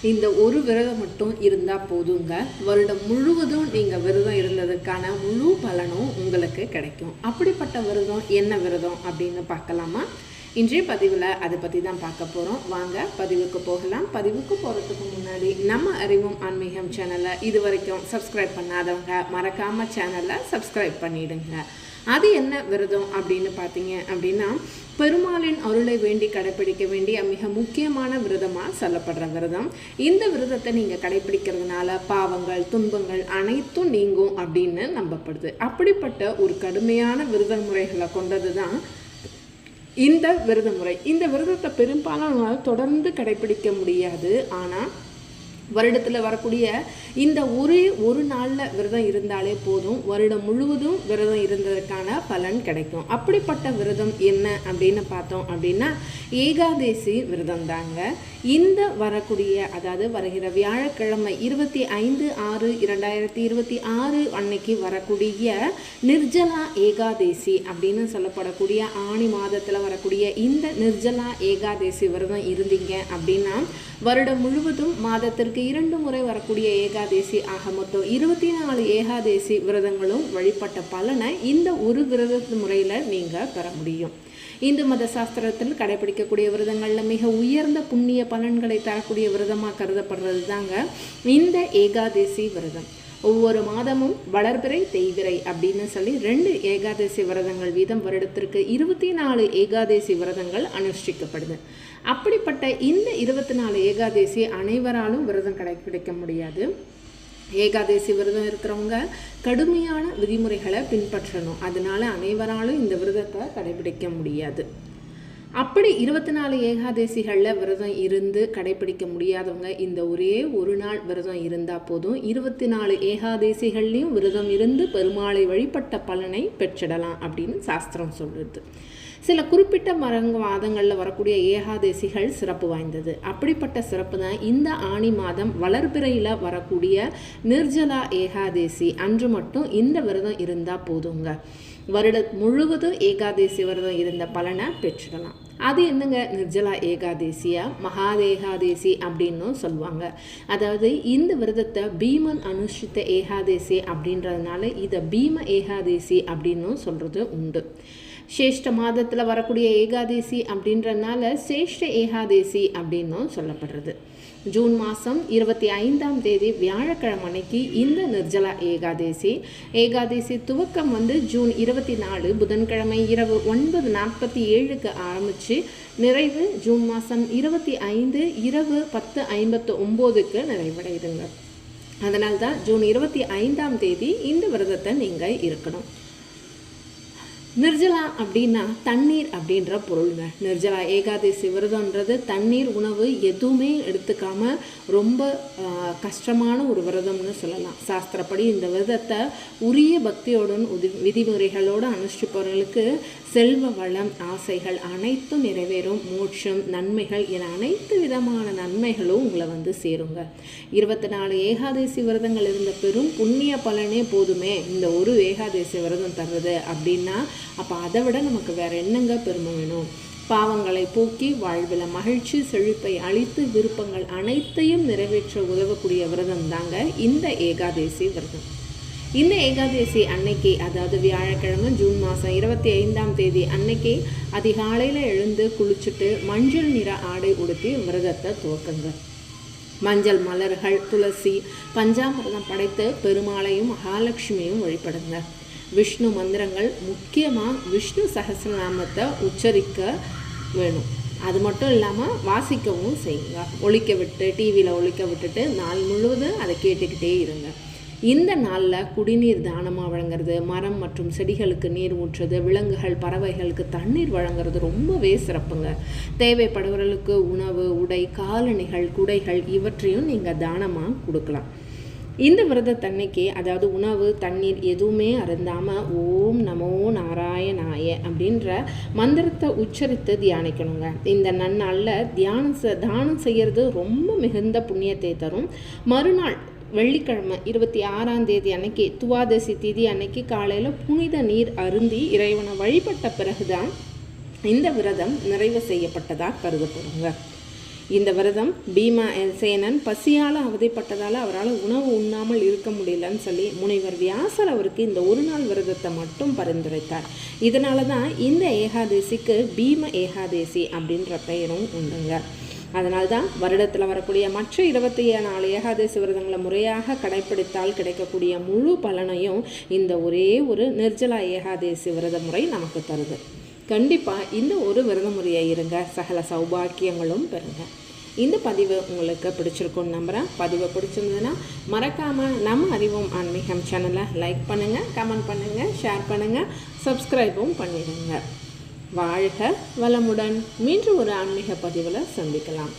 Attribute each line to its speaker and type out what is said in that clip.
Speaker 1: இந்த ஒரு விரதம் மட்டும் இருந்தால் போதுங்க. வருடம் முழுவதும் நீங்கள் விரதம் இருந்ததுக்கான முழு பலனும் உங்களுக்கு கிடைக்கும். அப்படிப்பட்ட விரதம் என்ன விரதம் அப்படின்னு பார்க்கலாமா? இன்றைய பதிவில் அதை பற்றி தான் பார்க்க போகிறோம். வாங்க பதிவுக்கு போகலாம். பதிவுக்கு போகிறதுக்கு முன்னாடி நம்ம அறிவும் ஆன்மீகம் சேனலை இது வரைக்கும் சப்ஸ்கிரைப் பண்ணாதவங்க மறக்காமல் சேனலை சப்ஸ்கிரைப் பண்ணிவிடுங்க. அது என்ன விரதம் அப்படின்னு பார்த்தீங்க அப்படின்னா, பெருமாளின் அருளை வேண்டி கடைப்பிடிக்க வேண்டிய மிக முக்கியமான விரதமாக சொல்லப்படுற விரதம். இந்த விரதத்தை நீங்கள் கடைப்பிடிக்கிறதுனால பாவங்கள் துன்பங்கள் அனைத்தும் நீங்கும் அப்படின்னு நம்பப்படுது. அப்படிப்பட்ட ஒரு கடுமையான விரத முறைகளை கொண்டது தான் இந்த விரத முறை. இந்த விரதத்தை பெரும்பாலான தொடர்ந்து கடைப்பிடிக்க முடியாது. ஆனால் வருடத்தில் வரக்கூடிய இந்த ஒரு நாளில் விரதம் இருந்தாலே போதும், வருடம் முழுவதும் விரதம் இருந்ததற்கான பலன் கிடைக்கும். அப்படிப்பட்ட விரதம் என்ன அப்படின்னு பார்த்தோம் அப்படின்னா, ஏகாதேசி விரதம் தாங்க. இந்த வரக்கூடிய அதாவது வருகிற வியாழக்கிழமை 25/6/2026 அன்னைக்கு வரக்கூடிய நிர்ஜலா ஏகாதேசி அப்படின்னு சொல்லப்படக்கூடிய ஆணி மாதத்தில் வரக்கூடிய இந்த நிர்ஜலா ஏகாதேசி விரதம் இருந்தீங்க அப்படின்னா, வருடம் முழுவதும் மாதத்திற்கு 2 முறை வரக்கூடிய ஏகாதேசி ஆக மொத்தம் 24 ஏகாதேசி விரதங்களும் வழிபட்ட பலனை இந்த ஒரு விரத முறையில் நீங்கள் பெற முடியும். இந்து மத சாஸ்திரத்தில் கடைபிடிக்கக்கூடிய விரதங்களில் மிக உயர்ந்த புண்ணிய பலன்களை தரக்கூடிய விரதமாக கருதப்படுறது தாங்க இந்த ஏகாதேசி விரதம். ஒவ்வொரு மாதமும் வளர்பிறை தேய்பிறை அப்படின்னு சொல்லி 2 ஏகாதசி விரதங்கள் வீதம் வருடத்திற்கு 24 ஏகாதசி விரதங்கள் அனுஷ்டிக்கப்படுது. அப்படிப்பட்ட இந்த 24 ஏகாதசி அனைவராலும் விரதம் கடைபிடிக்க முடியாது. ஏகாதசி விரதம் இருக்கிறவங்க கடுமையான விதிமுறைகளை பின்பற்றணும். அதனால அனைவராலும் இந்த விரதத்தை கடைபிடிக்க முடியாது. அப்படி 24 ஏகாதசிகளில் விரதம் இருந்து கடைப்பிடிக்க முடியாதவங்க இந்த ஒரே ஒரு நாள் விரதம் இருந்தால் போதும், 24 ஏகாதசிகள்லையும் விரதம் இருந்து பெருமாளை வழிபட்ட பலனை பெற்றிடலாம் அப்படின்னு சாஸ்திரம் சொல்லுது. சில குறிப்பிட்ட மாதங்களில் வரக்கூடிய ஏகாதசிகள் சிறப்பு வாய்ந்தது. அப்படிப்பட்ட சிறப்பு தான் இந்த ஆணி மாதம் வளர்பிறையில் வரக்கூடிய நிர்ஜலா ஏகாதசி அன்று மட்டும் இந்த விரதம் இருந்தால் போதுங்க. வருடம் முழுவதும் ஏகாதசி விரதம் இருந்த பலனை பெற்றிடலாம். அது என்னங்க நிர்ஜலா ஏகாதசியா மகாதேகாதேசி அப்படின்னும் சொல்லுவாங்க. அதாவது இந்த விரதத்தை பீமன் அனுஷ்டித்த ஏகாதசி அப்படின்றதுனால இதை பீம ஏகாதசி அப்படின்னும் சொல்கிறது உண்டு. சேஷ்ட மாதத்தில் வரக்கூடிய ஏகாதசி அப்படின்றதுனால சேஷ்ட ஏகாதசி அப்படின்னும் சொல்லப்படுறது. ஜூன் மாதம் 25ஆம் தேதி வியாழக்கிழமை அன்னைக்கு இந்த நிர்ஜலா ஏகாதசி துவக்கம் ஜூன் 24 புதன்கிழமை இரவு 9:47 ஆரம்பித்து நிறைவு ஜூன் மாதம் 25 இரவு 10:59 நிறைவடையுதுங்க. அதனால்தான் ஜூன் 25ஆம் தேதி இந்த விரதத்தை நீங்கள் இருக்கணும். நிர்ஜலா அப்படின்னா தண்ணீர் அப்படின்ற பொருளுங்க. நிர்ஜலா ஏகாதசி விரதம்ன்றது தண்ணீர் உணவு எதுவுமே எடுத்துக்காம ரொம்ப கஷ்டமான ஒரு விரதம்னு சொல்லலாம். சாஸ்திரப்படி இந்த விரதத்தை உரிய பக்தியோடன் விதிமுறைகளோடு அனுஷ்டிப்பவர்களுக்கு செல்வ வளம் ஆசைகள் அனைத்தும் நிறைவேறும். மோட்சம் நன்மைகள் என அனைத்து விதமான நன்மைகளும் உங்களை சேருங்க. 24 ஏகாதசி விரதங்கள் இருந்த பெரும் புண்ணிய பலனே போதுமே இந்த ஒரு ஏகாதசி விரதம் தர்றது அப்படின்னா, அப்போ அதை விட நமக்கு வேற என்னங்க பெருமை வேணும்? பாவங்களை போக்கி வாழ்வில் மகிழ்ச்சி செழிப்பை அளித்து விருப்பங்கள் அனைத்தையும் நிறைவேற்ற உதவக்கூடிய விரதம் தாங்க இந்த ஏகாதசி விரதம். இந்த ஏகாதசி அன்னைக்கு அதாவது வியாழக்கிழமை ஜூன் மாதம் 25ஆம் தேதி அன்னைக்கு அதிகாலையில் எழுந்து குளிச்சுட்டு மஞ்சள் நிற ஆடை உடுத்தி விரதத்தை துவக்குங்க. மஞ்சள் மலர்கள் துளசி பஞ்சாமிர்தம் படைத்து பெருமாளையும் மகாலட்சுமியும் வழிபடுங்க. விஷ்ணு மந்திரங்கள் முக்கியமாக விஷ்ணு சஹஸ்ரநாமத்தை உச்சரிக்க வேணும். அது மட்டும் இல்லாமல் வாசிக்கவும் செய்யுங்க. டிவியில் ஒலிக்க விட்டுட்டு நாள் முழுவதும் அதை கேட்டுக்கிட்டே இருங்க. இந்த நாளில் குடிநீர் தானமாக வழங்குறது, மரம் மற்றும் செடிகளுக்கு நீர் ஊற்றுறது, விலங்குகள் பறவைகளுக்கு தண்ணீர் வழங்குறது ரொம்பவே சிறப்புங்க. தேவைப்படுபவர்களுக்கு உணவு உடை காலணிகள் குடைகள் இவற்றையும் நீங்கள் தானமாக கொடுக்கலாம். இந்த விரதத்தன்னைக்கு அதாவது உணவு தண்ணீர் எதுவுமே அருந்தாமல் ஓம் நமோ நாராயணாய அப்படின்ற மந்திரத்தை உச்சரித்து தியானிக்கணுங்க. இந்த நன்னாளில் தானம் செய்கிறது ரொம்ப மிகுந்த புண்ணியத்தை தரும். மறுநாள் வெள்ளிக்கிழமை 26ஆம் தேதி அன்னைக்கு துவாதசி திதி அன்னைக்கு காலையில் புனித நீர் அருந்தி இறைவனை வழிபட்ட பிறகுதான் இந்த விரதம் நிறைவு செய்யப்பட்டதாக கருதப்படுங்க. இந்த விரதம் பீமசேனன் பசியால் அவதிப்பட்டதால் அவரால் உணவு உண்ணாமல் இருக்க முடியலன்னு சொல்லி முனிவர் வியாசர் அவருக்கு இந்த ஒரு நாள் விரதத்தை மட்டும் பரிந்துரைத்தார். இதனால தான் இந்த ஏகாதேசிக்கு பீம ஏகாதேசி அப்படின்ற பெயரும் உண்டுங்க. அதனால்தான் வருடத்தில் வரக்கூடிய மற்ற 24 ஏகாதசி விரதங்களை முறையாக கடைப்பிடித்தால் கிடைக்கக்கூடிய முழு பலனையும் இந்த ஒரே ஒரு நிர்ஜலா ஏகாதசி விரத முறை நமக்கு தருது. கண்டிப்பாக இந்த ஒரு விரத முறையை இருங்க, சகல சௌபாக்கியங்களும் பெறுங்க. இந்த பதிவு உங்களுக்கு பிடிச்சிருக்குன்னு நம்புகிறேன். பதிவை பிடிச்சிருந்ததுன்னா மறக்காமல் நம்ம அறிவோம் ஆன்மீகம் சேனலை லைக் பண்ணுங்கள், கமெண்ட் பண்ணுங்கள், ஷேர் பண்ணுங்கள், சப்ஸ்கிரைபும் பண்ணிடுங்க. வாழ்க வளமுடன். மீண்டும் ஒரு ஆன்மீக பதிவில் சந்திக்கலாம்.